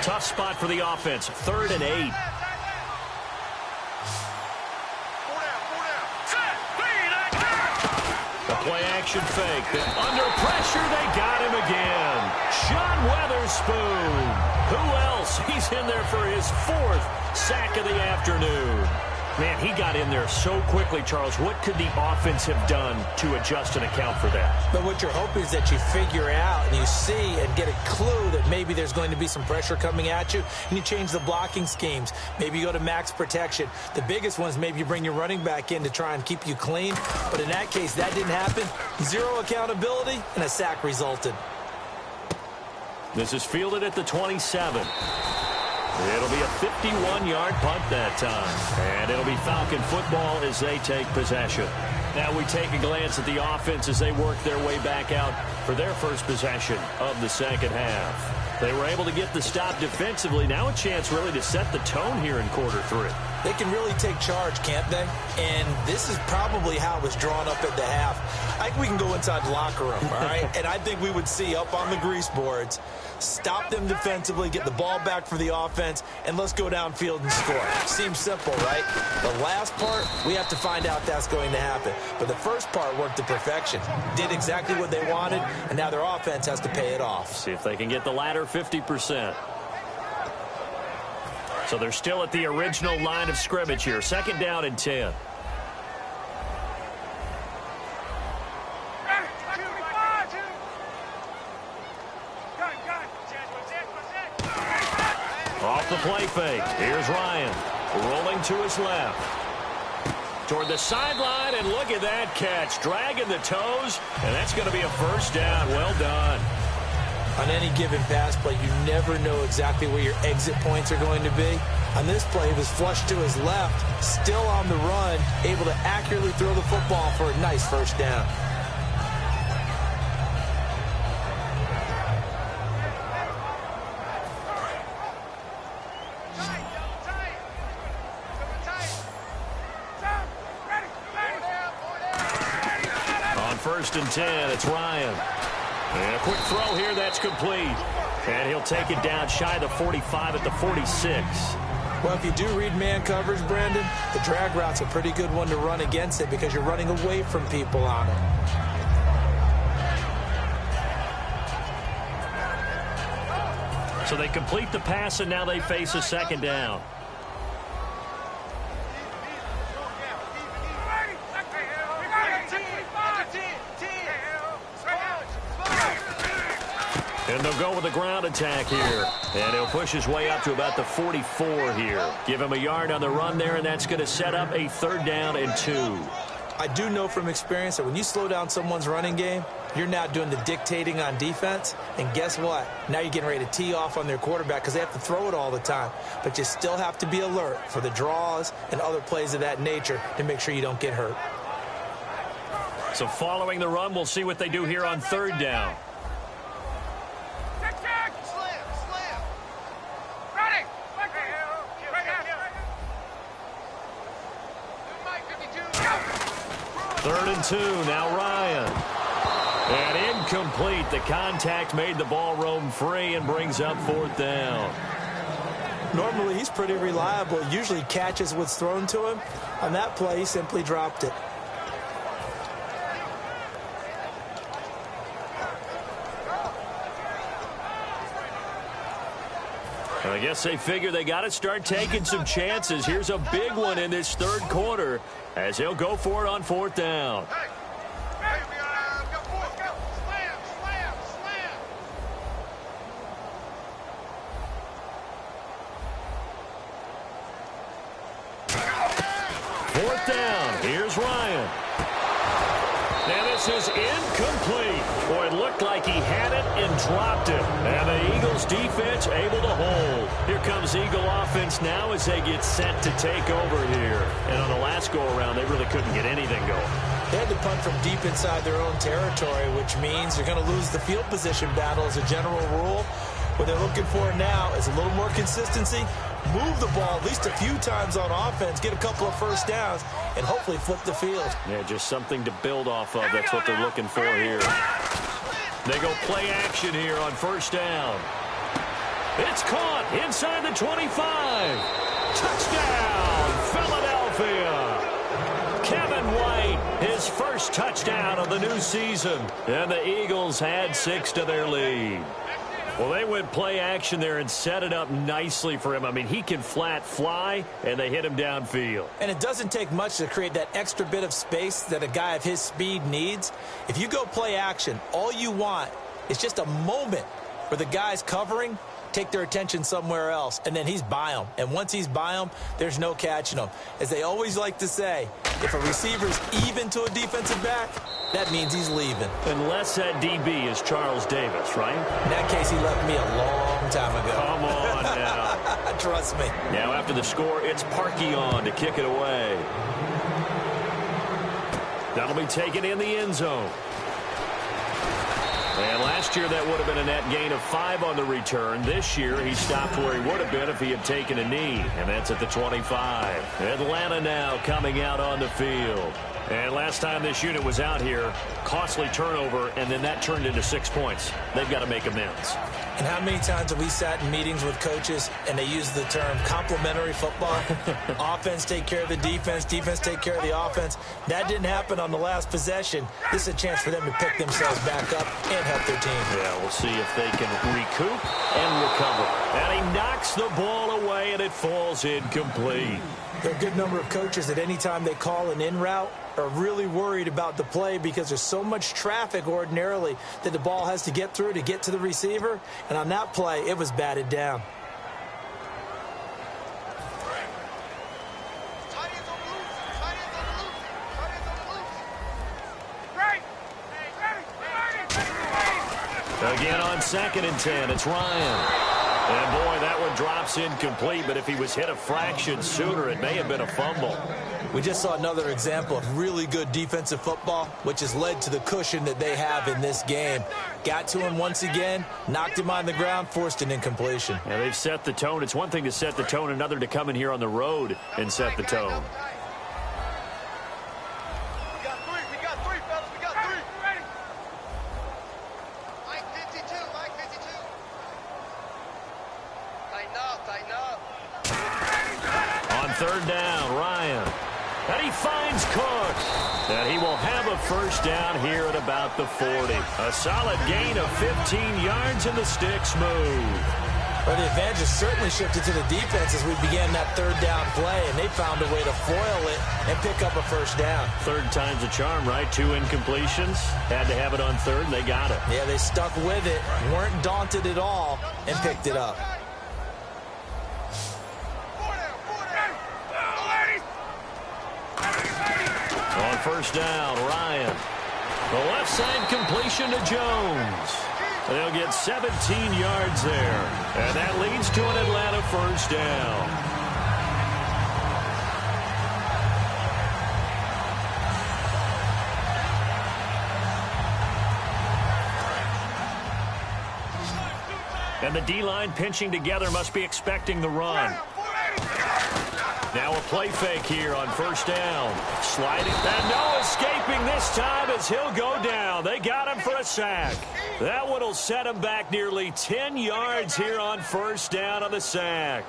Tough spot for the offense. 3rd and 8. Play-action fake. Under pressure, they got him again. Sean Weatherspoon. Who else? He's in there for his 4th sack of the afternoon. Man, he got in there so quickly, Charles. What could the offense have done to adjust and account for that? But what you're hoping is that you figure out and you see and get a clue that maybe there's going to be some pressure coming at you, and you change the blocking schemes. Maybe you go to max protection. The biggest one is maybe you bring your running back in to try and keep you clean. But in that case, that didn't happen. 0 accountability, and a sack resulted. This is fielded at the 27. It'll be a 51-yard punt that time. And it'll be Falcon football as they take possession. Now we take a glance at the offense as they work their way back out for their first possession of the second half. They were able to get the stop defensively. Now a chance really to set the tone here in quarter 3. They can really take charge, can't they? And this is probably how it was drawn up at the half. I think we can go inside the locker room, all right? And I think we would see up on the grease boards, stop them defensively, get the ball back for the offense, and let's go downfield and score. Seems simple, right? The last part, we have to find out that's going to happen. But the first part worked to perfection. Did exactly what they wanted, and now their offense has to pay it off. See if they can get the latter 50%. So they're still at the original line of scrimmage here. 2nd down and 10. Off the play fake. Here's Ryan. Rolling to his left. Toward the sideline, and look at that catch. Dragging the toes, and that's going to be a first down. Well done. On any given pass play, you never know exactly where your exit points are going to be. On this play, he was flushed to his left, still on the run, able to accurately throw the football for a nice first down. On 1st and 10, it's Ryan. And a quick throw here, that's complete. And he'll take it down shy of the 45 at the 46. Well, if you do read man coverage, Brandon, the drag route's a pretty good one to run against it because you're running away from people on it. So they complete the pass, and now they face a 2nd down. And they'll go with a ground attack here. And he'll push his way up to about the 44 here. Give him a yard on the run there, and that's going to set up a 3rd down and 2. I do know from experience that when you slow down someone's running game, you're now doing the dictating on defense. And guess what? Now you're getting ready to tee off on their quarterback because they have to throw it all the time. But you still have to be alert for the draws and other plays of that nature to make sure you don't get hurt. So following the run, we'll see what they do here on 3rd down. Third and 2, now Ryan. And incomplete. The contact made the ball roam free and brings up 4th down. Normally, he's pretty reliable. Usually catches what's thrown to him. On that play, he simply dropped it. I guess they figure they got to start taking some chances. Here's a big one in this 3rd quarter as he'll go for it on 4th down. Fourth down. Here's Ryan. And this is incomplete. Boy, it looked like he had it and dropped it. And the Eagles defense able to hold. Here comes Eagle offense now as they get set to take over here. And on the last go-around, they really couldn't get anything going. They had to punt from deep inside their own territory, which means they're going to lose the field position battle as a general rule. What they're looking for now is a little more consistency, move the ball at least a few times on offense, get a couple of first downs, and hopefully flip the field. Yeah, just something to build off of. That's what they're looking for here. They go play action here on 1st down. It's caught inside the 25. Touchdown, Philadelphia. Kevin White, his first touchdown of the new season. And the Eagles add 6 to their lead. Well, they went play action there and set it up nicely for him. I mean, he can flat fly, and they hit him downfield. And it doesn't take much to create that extra bit of space that a guy of his speed needs. If you go play action, all you want is just a moment where the guy's covering, take their attention somewhere else, and then he's by them. And once he's by them, there's no catching them. As they always like to say, if a receiver's even to a defensive back, that means he's leaving. Unless that DB is Charles Davis, right? In that case, he left me a long time ago. Come on now. trust me. Now after the score, it's Parkey on to kick it away. That'll be taken in the end zone. And last year that would have been a net gain of 5 on the return. This year he stopped where he would have been if he had taken a knee. And that's at the 25. Atlanta now coming out on the field. And last time this unit was out here, costly turnover, and then that turned into 6 points. They've got to make amends. And how many times have we sat in meetings with coaches and they use the term complementary football? Offense take care of the defense, defense take care of the offense. That didn't happen on the last possession. This is a chance for them to pick themselves back up and help their team. Yeah, we'll see if they can recoup and recover. And he knocks the ball away, and it falls incomplete. There are a good number of coaches that any time they call an in route are really worried about the play because there's so much traffic ordinarily that the ball has to get through to get to the receiver. And on that play, it was batted down. Again on 2nd and 10, it's Ryan. And, boy, that one drops incomplete, but if he was hit a fraction sooner, it may have been a fumble. We just saw another example of really good defensive football, which has led to the cushion that they have in this game. Got to him once again, knocked him on the ground, forced an incompletion. Yeah, they've set the tone. It's one thing to set the tone, another to come in here on the road and set the tone. Third down, Ryan. And he finds Cook. And he will have a first down here at about the 40. A solid gain of 15 yards, and the sticks move. Well, the advantage has certainly shifted to the defense as we began that third down play, and they found a way to foil it and pick up a first down. Third time's a charm, right? 2 incompletions. Had to have it on third, and they got it. Yeah, they stuck with it, weren't daunted at all, and picked it up. On first down, Ryan. The left side completion to Jones. They'll get 17 yards there. And that leads to an Atlanta first down. And the D-line pinching together must be expecting the run. Now a play fake here on first down. Sliding. And no escaping this time as he'll go down. They got him for a sack. That one will set him back nearly 10 yards here on first down on the sack.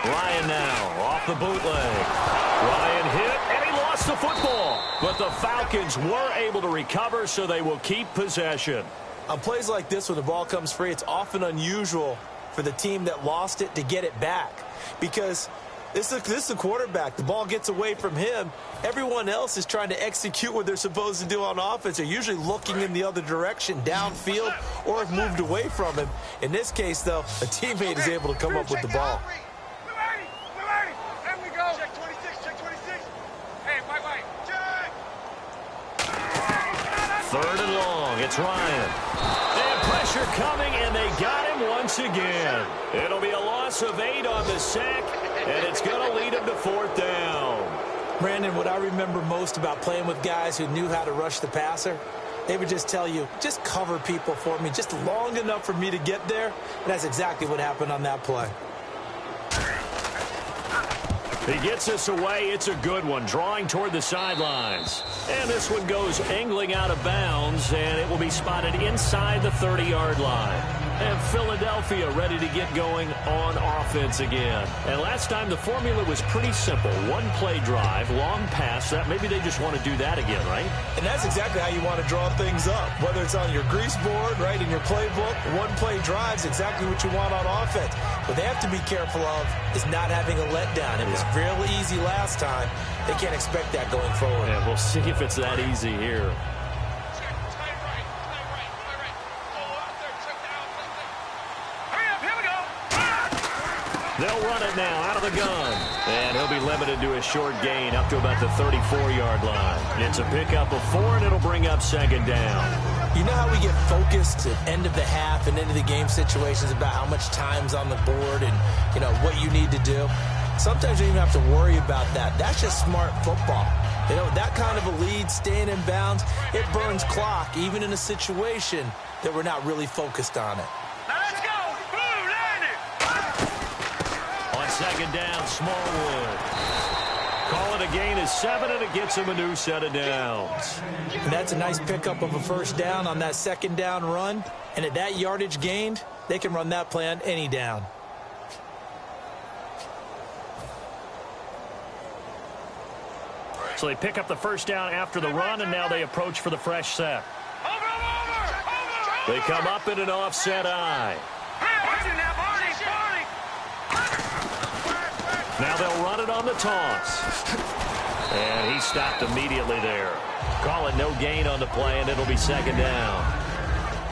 Ryan now off the bootleg. Ryan hit, and he lost the football. But the Falcons were able to recover, so they will keep possession. On plays like this, when the ball comes free, it's often unusual for the team that lost it to get it back. Because this is a quarterback. The ball gets away from him. Everyone else is trying to execute what they're supposed to do on offense. They're usually looking in the other direction, downfield, or have moved away from him. In this case, though, a teammate is able to come up with the ball. Third and long, it's Ryan. And pressure coming, and they got him once again. It'll be a loss of 8 on the sack, and it's going to lead him to fourth down. Brandon, what I remember most about playing with guys who knew how to rush the passer, they would just tell you, just cover people for me, just long enough for me to get there. And that's exactly what happened on that play. He gets this away. It's a good one, drawing toward the sidelines. And this one goes angling out of bounds, and it will be spotted inside the 30-yard line. And Philadelphia ready to get going on offense again. And last time the formula was pretty simple. One play drive, long pass. That maybe they just want to do that again, right? And that's exactly how you want to draw things up. Whether it's on your grease board, right, in your playbook, one play drive is exactly what you want on offense. What they have to be careful of is not having a letdown. It was really easy last time. They can't expect that going forward. Yeah, we'll see if it's that easy here. They'll run it now out of the gun. And he'll be limited to a short gain up to about the 34-yard line. It's a pickup of 4, and it'll bring up second down. You know how we get focused at end of the half and into the game situations about how much time's on the board and, what you need to do? Sometimes you don't even have to worry about that. That's just smart football. That kind of a lead, staying in bounds, it burns clock, even in a situation that we're not really focused on it. Now let's go! Blue, land it! On second down, Smallwood. Call it a gain of 7, and it gets him a new set of downs. And that's a nice pickup of a first down on that second down run. And at that yardage gained, they can run that play on any down. So they pick up the first down after the run, and now they approach for the fresh set. They come up in an offset eye. Now they'll run it on the toss. And he stopped immediately there. Call it no gain on the play, and it'll be second down.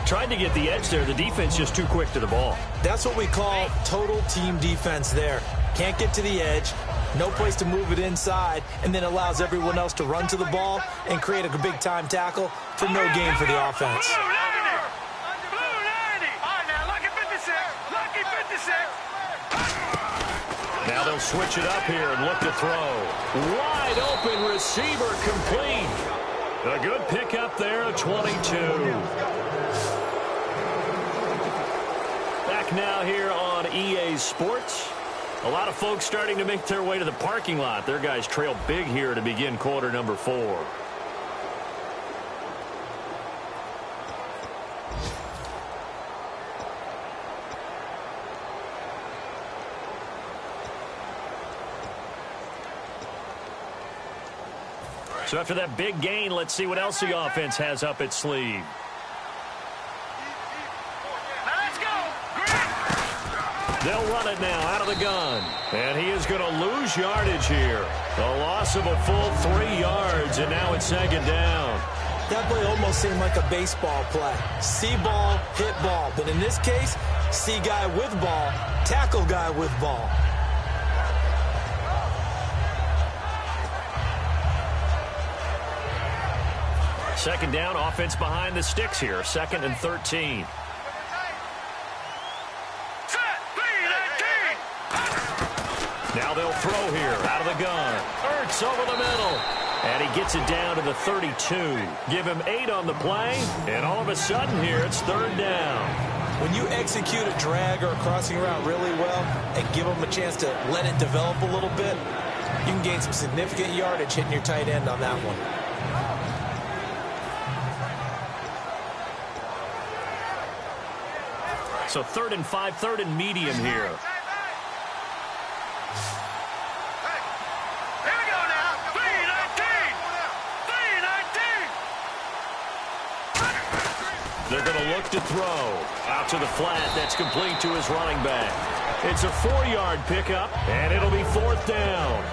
Tried to get the edge there. The defense just too quick to the ball. That's what we call total team defense there. Can't get to the edge, no place to move it inside, and then allows everyone else to run to the ball and create a big-time tackle for no gain for the offense. Now they'll switch it up here and look to throw. Wide open receiver complete. A good pickup there at 22. Back now here on EA Sports. A lot of folks starting to make their way to the parking lot. Their guys trail big here to begin quarter number 4. So after that big gain, let's see what else the offense has up its sleeve. They'll run it now out of the gun. And he is going to lose yardage here. A loss of a full 3 yards, and now it's second down. That play almost seemed like a baseball play. See ball, hit ball. But in this case, see guy with ball, tackle guy with ball. Second down, offense behind the sticks here. 2nd and 13. Now they'll throw here out of the gun. Ertz over the middle. And he gets it down to the 32. Give him 8 on the play. And all of a sudden here, it's 3rd down. When you execute a drag or a crossing route really well and give them a chance to let it develop a little bit, you can gain some significant yardage hitting your tight end on that one. So 3rd and 5, 3rd and medium here. They're going to look to throw. Out to the flat. That's complete to his running back. It's a 4-yard pickup, and it'll be 4th down.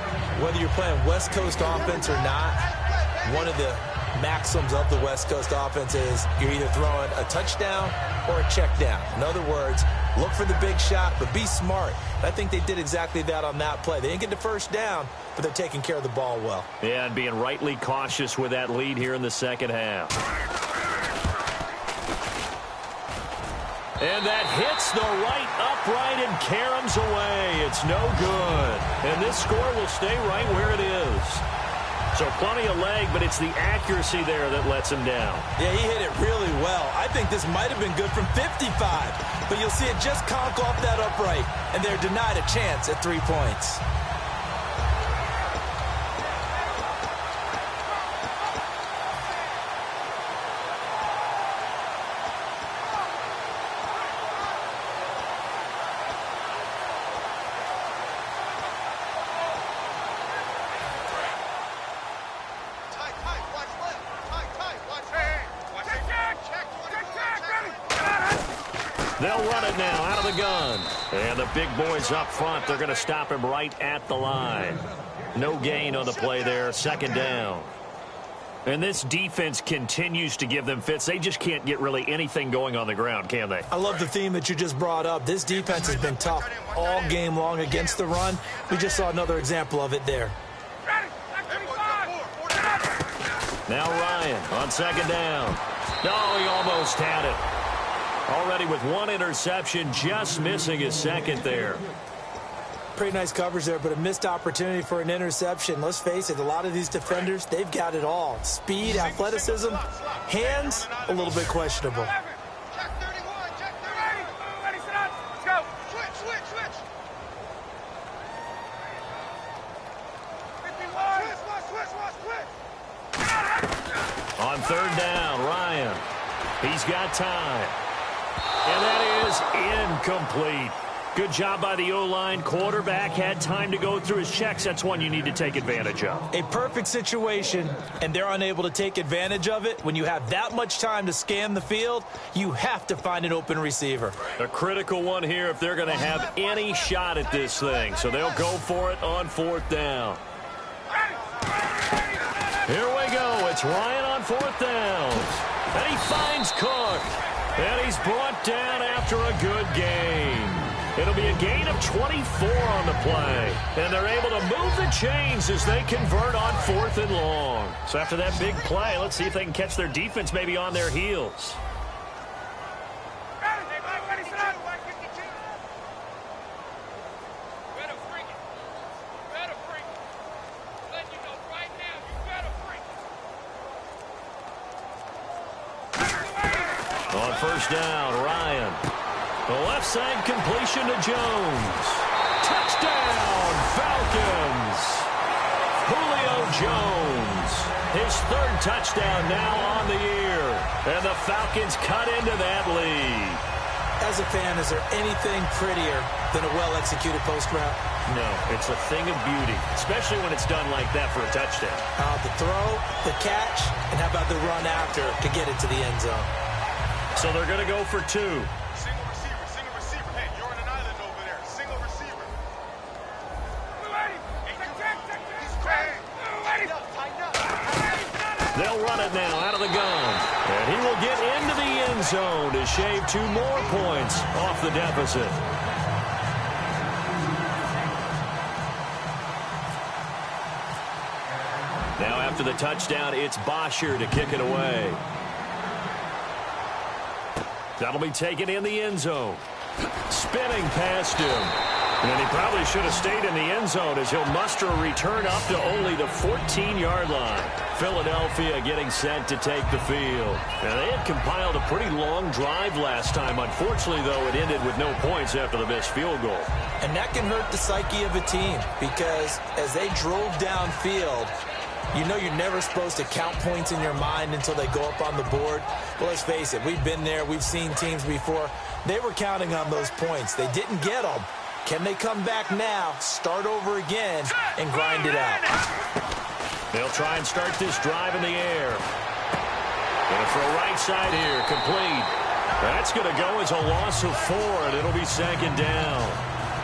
Whether you're playing West Coast offense or not, one of the maxims of the West Coast offense is you're either throwing a touchdown or a check down. In other words, look for the big shot, but be smart. I think they did exactly that on that play. They didn't get the first down, but they're taking care of the ball well. Yeah, and being rightly cautious with that lead here in the second half. And that hits the right upright and caroms away. It's no good. And this score will stay right where it is. So plenty of leg, but it's the accuracy there that lets him down. Yeah, he hit it really well. I think this might have been good from 55. But you'll see it just conk off that upright. And they're denied a chance at 3 points. They'll run it now out of the gun. And the big boys up front, they're going to stop him right at the line. No gain on the play there, 2nd down. And this defense continues to give them fits. They just can't get really anything going on the ground, can they? I love the theme that you just brought up. This defense has been tough all game long against the run. We just saw another example of it there. Now Ryan on second down. No, he almost had it. Already with one interception, just missing his second there. Pretty nice coverage there, but a missed opportunity for an interception. Let's face it, a lot of these defenders, they've got it all. Speed, athleticism, hands, a little bit questionable. Check 31, check 30. Ready, sit up. Let's go. Switch. 51. Switch. On third down, Ryan. He's got time. And that is incomplete. Good job by the O-line. Quarterback had time to go through his checks. That's one you need to take advantage of. A perfect situation, and they're unable to take advantage of it. When you have that much time to scan the field, you have to find an open receiver. A critical one here if they're going to have any shot at this thing. So they'll go for it on fourth down. Here we go. It's Ryan on fourth down. And he finds Cook. And he's brought down after a good game. It'll be a gain of 24 on the play. And they're able to move the chains as they convert on fourth and long. So after that big play, let's see if they can catch their defense maybe on their heels. On first down, Ryan. The left side completion to Jones. Touchdown, Falcons. Julio Jones. His third touchdown now on the year. And the Falcons cut into that lead. As a fan, is there anything prettier than a well-executed post route? No, it's a thing of beauty, especially when it's done like that for a touchdown. The throw, the catch, and how about the run after to get it to the end zone? So they're going to go for two. Single receiver. Hey, you're on an island over there. Single receiver. They'll run it now out of the gun. And he will get into the end zone to shave 2 more points off the deficit. Now after the touchdown, it's Bosher to kick it away. That'll be taken in the end zone. Spinning past him. And he probably should have stayed in the end zone as he'll muster a return up to only the 14-yard line. Philadelphia getting set to take the field. Now, they had compiled a pretty long drive last time. Unfortunately, though, it ended with no points after the missed field goal. And that can hurt the psyche of a team because as they drove downfield, you know you're never supposed to count points in your mind until they go up on the board. Well, let's face it, we've been there. We've seen teams before. They were counting on those points. They didn't get them. Can they come back now, start over again, and grind it out? They'll try and start this drive in the air. Gonna throw right side here, complete. That's going to go as a loss of 4, and it'll be second down.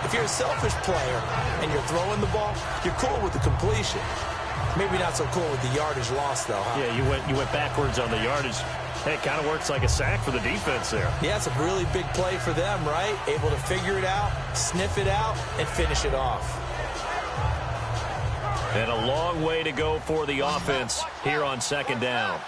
If you're a selfish player and you're throwing the ball, you're cool with the completion. Maybe not so cool with the yardage loss, though, huh? Yeah, you went backwards on the yardage. Hey, it kind of works like a sack for the defense there. Yeah, it's a really big play for them, right? Able to figure it out, sniff it out, and finish it off. And a long way to go for the offense here on second down.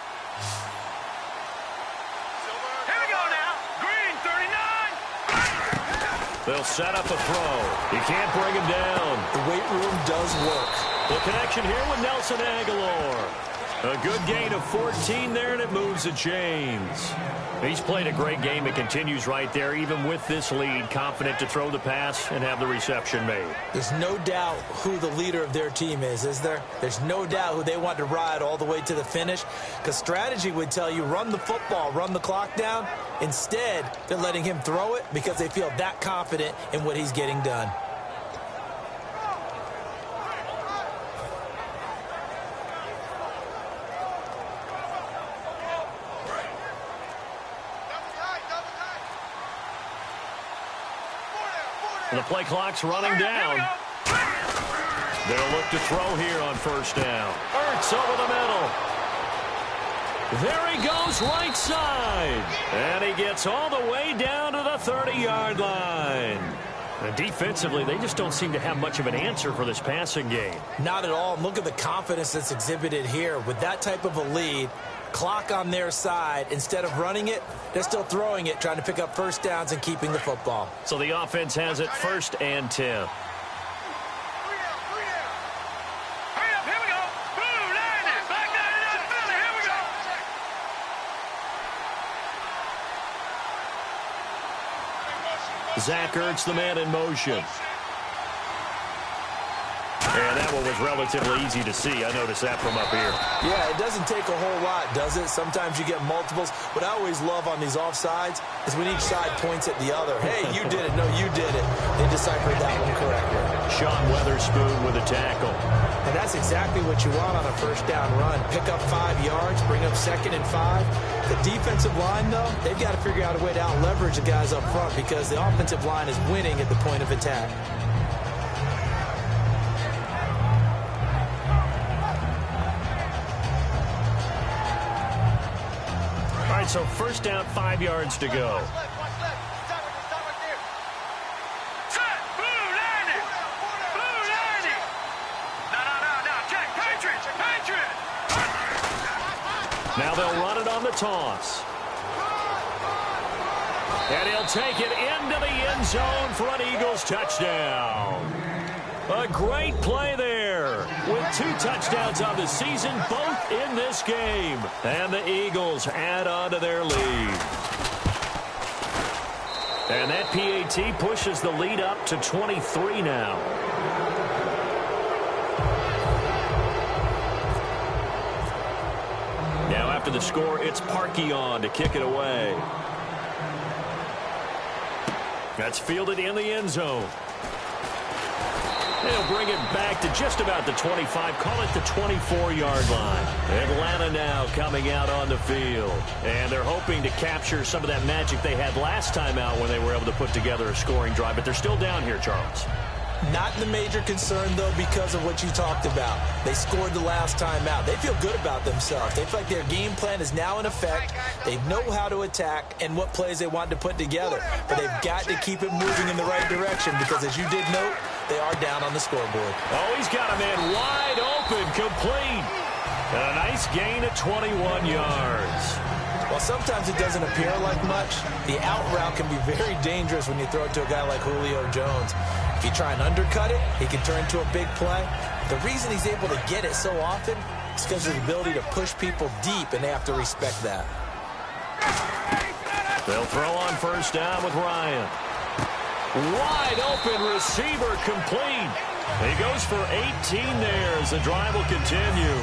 Here we go now. Green, 39. They'll set up a throw. You can't bring him down. The weight room does work. The connection here with Nelson Aguilar. A good gain of 14 there, and it moves the chains. He's played a great game. It continues right there, even with this lead, confident to throw the pass and have the reception made. There's no doubt who the leader of their team is there? There's no doubt who they want to ride all the way to the finish, because strategy would tell you run the football, run the clock down. Instead, they're letting him throw it because they feel that confident in what he's getting done. The play clock's running down. They'll look to throw here on first down. Ertz over the middle. There he goes right side. And he gets all the way down to the 30-yard line. And defensively, they just don't seem to have much of an answer for this passing game. Not at all. And look at the confidence that's exhibited here. With that type of a lead, clock on their side, instead of running it, they're still throwing it, trying to pick up first downs and keeping the football. So the offense has it 1st and 10. Zach Ertz, the man in motion. And that one was relatively easy to see. I noticed that from up here. Yeah, it doesn't take a whole lot, does it? Sometimes you get multiples. What I always love on these offsides is when each side points at the other. Hey, you did it. No, you did it. They deciphered that one correctly. Sean Weatherspoon with a tackle. And that's exactly what you want on a first down run. Pick up 5 yards, bring up 2nd and 5. The defensive line, though, they've got to figure out a way to out-leverage the guys up front because the offensive line is winning at the point of attack. All right, so first down, 5 yards to go. Now they'll run it on the toss. And he'll take it into the end zone for an Eagles touchdown. A great play there with 2 touchdowns on the season, both in this game. And the Eagles add on to their lead. And that PAT pushes the lead up to 23 now. Now after the score, it's Parkey on to kick it away. That's fielded in the end zone. They'll bring it back to just about the 25, call it the 24-yard line. Atlanta now coming out on the field. And they're hoping to capture some of that magic they had last time out when they were able to put together a scoring drive. But they're still down here, Charles. Not the major concern, though, because of what you talked about. They scored the last time out. They feel good about themselves. They feel like their game plan is now in effect. They know how to attack and what plays they want to put together. But they've got to keep it moving in the right direction because, as you did note, they are down on the scoreboard. Oh, he's got a man wide open, complete. And a nice gain of 21 yards. While sometimes it doesn't appear like much, the out route can be very dangerous when you throw it to a guy like Julio Jones. If you try and undercut it, he can turn into a big play. The reason he's able to get it so often is because of his ability to push people deep, and they have to respect that. They'll throw on first down with Ryan. Wide open receiver complete. He goes for 18 there as the drive will continue.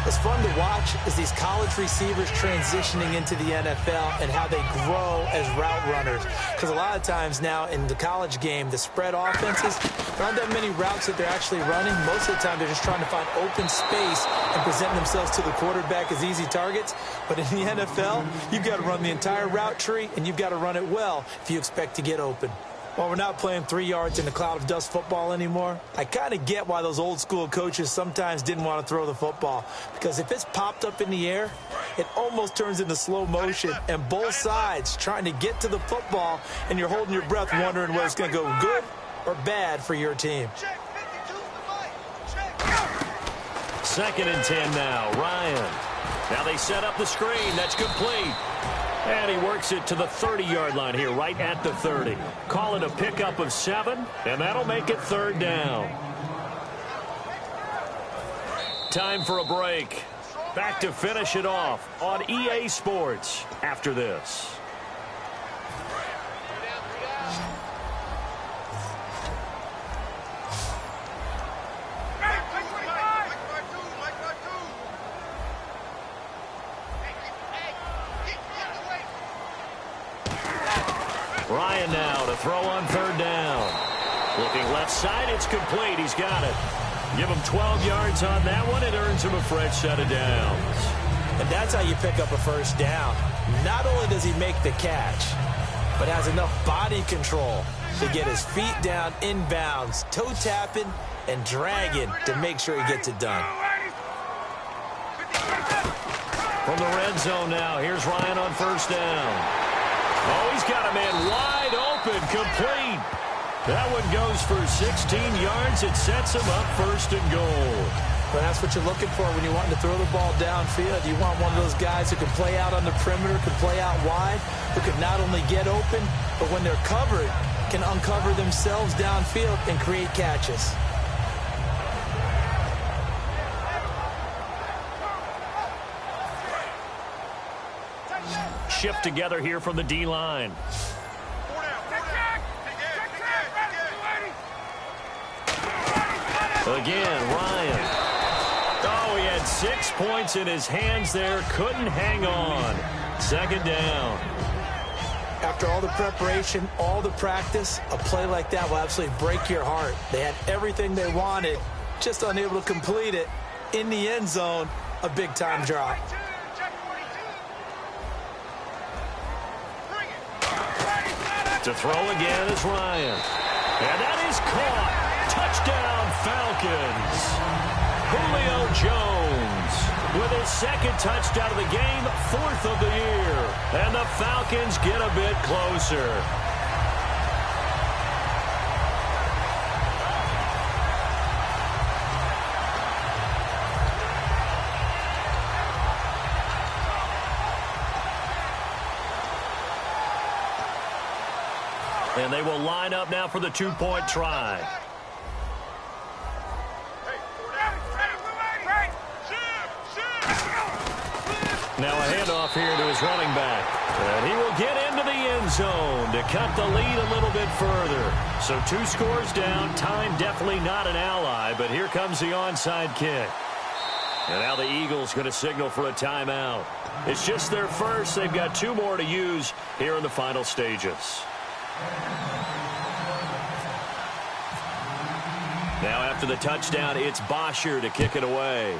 What's fun to watch is these college receivers transitioning into the NFL and how they grow as route runners. Because a lot of times now in the college game, the spread offenses, there aren't that many routes that they're actually running. Most of the time they're just trying to find open space and present themselves to the quarterback as easy targets. But in the NFL, you've got to run the entire route tree, and you've got to run it well if you expect to get open. While we're not playing 3 yards in a cloud of dust football anymore, I kind of get why those old school coaches sometimes didn't want to throw the football. Because if it's popped up in the air, it almost turns into slow motion. And both sides trying to get to the football, and you're holding your breath wondering whether it's going to go good or bad for your team. 2nd and 10 now. Ryan. Now they set up the screen. That's complete. And he works it to the 30-yard line here, right at the 30. Call it a pickup of 7, and that'll make it 3rd down. Time for a break. Back to finish it off on EA Sports after this. Ryan now to throw on 3rd down. Looking left side, it's complete. He's got it. Give him 12 yards on that one. It earns him a fresh set of downs. And that's how you pick up a first down. Not only does he make the catch, but has enough body control to get his feet down inbounds, toe tapping and dragging to make sure he gets it done. From the red zone now, here's Ryan on first down. Oh, he's got a man wide open, complete. That one goes for 16 yards. It sets him up first and goal. Well, that's what you're looking for when you want to throw the ball downfield. You want one of those guys who can play out on the perimeter, can play out wide, who can not only get open, but when they're covered, can uncover themselves downfield and create catches. Shift together here from the D-line. Again, Ryan. Oh, he had 6 points in his hands there. Couldn't hang on. Second down. After all the preparation, all the practice, a play like that will absolutely break your heart. They had everything they wanted, just unable to complete it. In the end zone, a big-time drop. To throw again is Ryan. And that is caught. Touchdown, Falcons. Julio Jones with his second touchdown of the game, 4th of the year. And the Falcons get a bit closer. And they will line up now for the 2-point try. Now a handoff here to his running back. And he will get into the end zone to cut the lead a little bit further. So 2 scores down. Time definitely not an ally, but here comes the onside kick. And now the Eagles going to signal for a timeout. It's just their first. They've got 2 more to use here in the final stages. Now after the touchdown, it's Bosher to kick it away.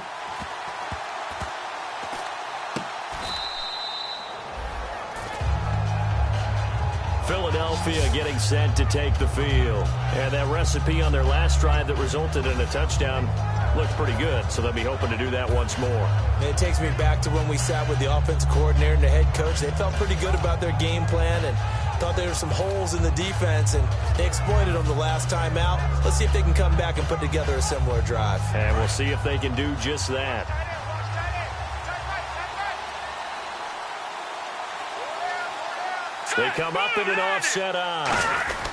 Philadelphia getting set to take the field. And that recipe on their last drive that resulted in a touchdown looked pretty good, so they'll be hoping to do that once more. It takes me back to when we sat with the offensive coordinator and the head coach. They felt pretty good about their game plan and thought there were some holes in the defense, and they exploited them the last time out. Let's see if they can come back and put together a similar drive. And we'll see if they can do just that. They come up in an offset eye.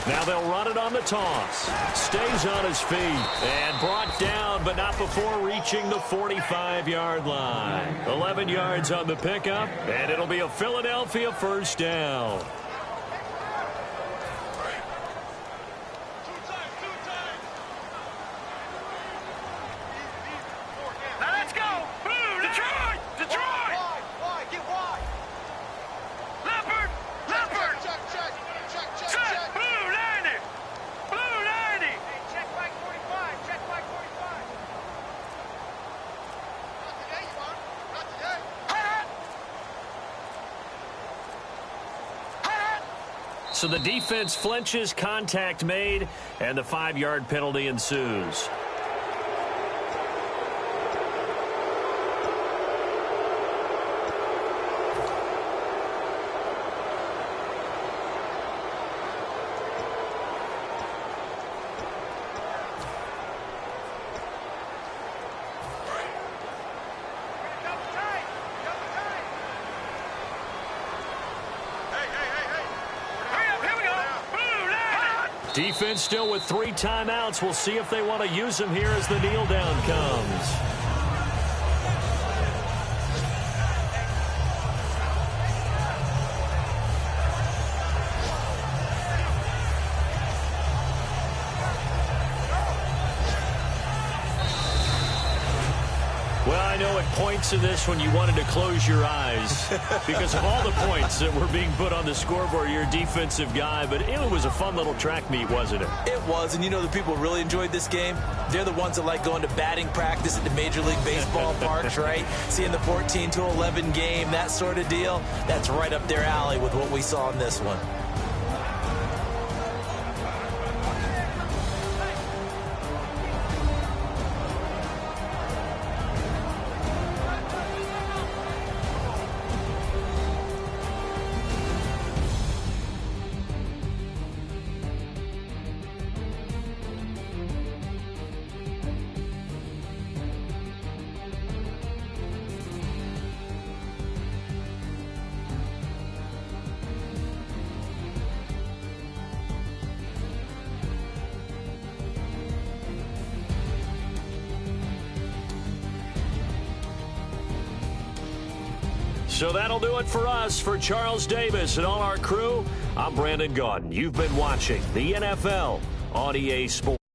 Now they'll run it on the toss. Stays on his feet and brought down, but not before reaching the 45-yard line. 11 yards on the pickup, and it'll be a Philadelphia first down. Now let's go! Blue, Detroit! Detroit! Wide, get wide! Leopard! Leopard! Check! Blue 90! Blue 90! Hey, check flag 45, check flag 45. Not today, you are. Not today. So the defense flinches, contact made, and the 5-yard penalty ensues. Defense still with 3 timeouts. We'll see if they want to use them here as the kneel down comes. Well, I know at points in this when you wanted to close your eyes because of all the points that were being put on the scoreboard. You're a defensive guy, but it was a fun little track meet, wasn't it? It was, and you know the people who really enjoyed this game? They're the ones that like going to batting practice at the Major League Baseball parks, right? Seeing the 14-11 game, that sort of deal. That's right up their alley with what we saw in this one. So that'll do it for us. For Charles Davis and all our crew, I'm Brandon Gaudin. You've been watching the NFL on EA Sports.